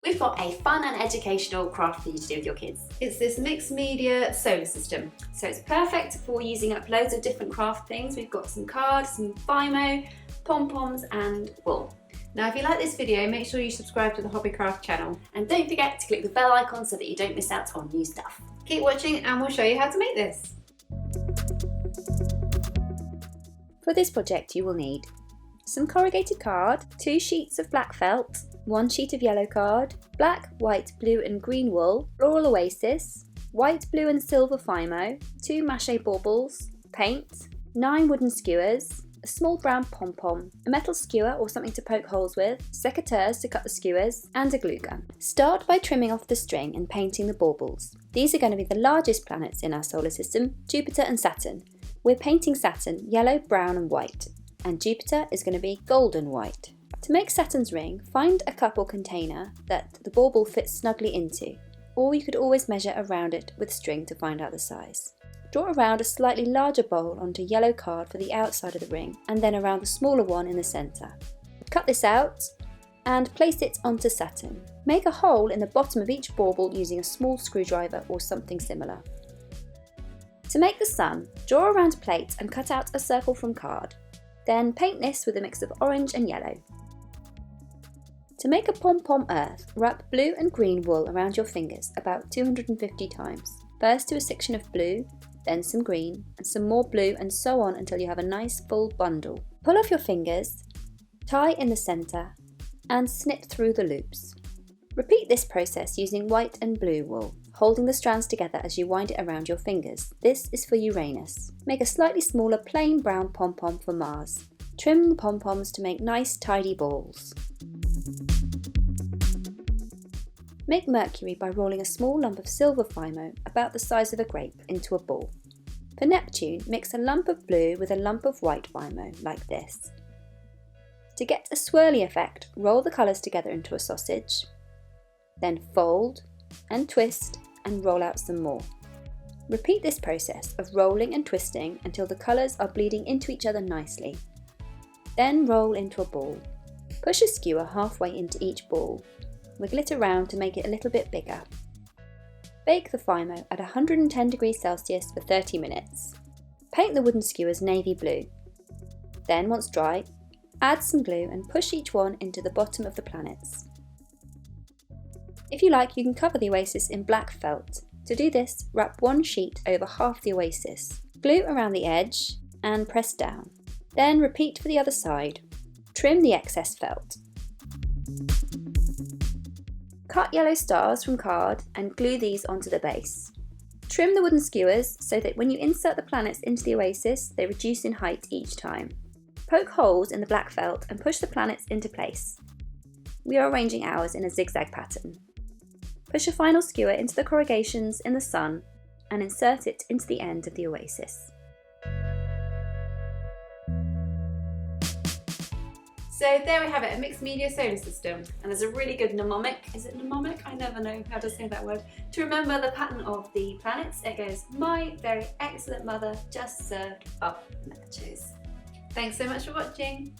We've got a fun and educational craft for you to do with your kids. It's this mixed media solar system. So it's perfect for using up loads of different craft things. We've got some cards, some Fimo, pom-poms and wool. Now if you like this video, make sure you subscribe to the Hobbycraft channel. And don't forget to click the bell icon so that you don't miss out on new stuff. Keep watching and we'll show you how to make this. For this project you will need some corrugated card, 2 sheets of black felt, 1 sheet of yellow card, black, white, blue and green wool, floral oasis, white, blue and silver Fimo, 2 mache baubles, paint, 9 wooden skewers, a small brown pom-pom, a metal skewer or something to poke holes with, secateurs to cut the skewers, and a glue gun. Start by trimming off the string and painting the baubles. These are going to be the largest planets in our solar system, Jupiter and Saturn. We're painting Saturn yellow, brown and white, and Jupiter is going to be golden white. To make Saturn's ring, find a cup or container that the bauble fits snugly into, or you could always measure around it with string to find out the size. Draw around a slightly larger bowl onto yellow card for the outside of the ring, and then around the smaller one in the centre. Cut this out and place it onto Saturn. Make a hole in the bottom of each bauble using a small screwdriver or something similar. To make the sun, draw around a plate and cut out a circle from card. Then paint this with a mix of orange and yellow. To make a pom-pom earth, wrap blue and green wool around your fingers about 250 times. First do a section of blue, then some green, and some more blue, and so on until you have a nice full bundle. Pull off your fingers, tie in the centre, and snip through the loops. Repeat this process using white and blue wool, holding the strands together as you wind it around your fingers. This is for Uranus. Make a slightly smaller plain brown pom-pom for Mars. Trim the pom-poms to make nice tidy balls. Make Mercury by rolling a small lump of silver Fimo about the size of a grape into a ball. For Neptune, mix a lump of blue with a lump of white Fimo, like this. To get a swirly effect, roll the colours together into a sausage, then fold and twist and roll out some more. Repeat this process of rolling and twisting until the colours are bleeding into each other nicely. Then roll into a ball. Push a skewer halfway into each ball. Wiggle it around to make it a little bit bigger. Bake the Fimo at 110 degrees Celsius for 30 minutes. Paint the wooden skewers navy blue. Then, once dry, add some glue and push each one into the bottom of the planets. If you like, you can cover the oasis in black felt. To do this, wrap 1 sheet over half the oasis. Glue around the edge and press down. Then repeat for the other side. Trim the excess felt. Cut yellow stars from card and glue these onto the base. Trim the wooden skewers so that when you insert the planets into the oasis, they reduce in height each time. Poke holes in the black felt and push the planets into place. We are arranging ours in a zigzag pattern. Push a final skewer into the corrugations in the sun and insert it into the end of the oasis. So there we have it, a mixed media solar system. And there's a really good mnemonic, is it mnemonic? I never know how to say that word. To remember the pattern of the planets, it goes, my very excellent mother just served up nachos. Thanks so much for watching.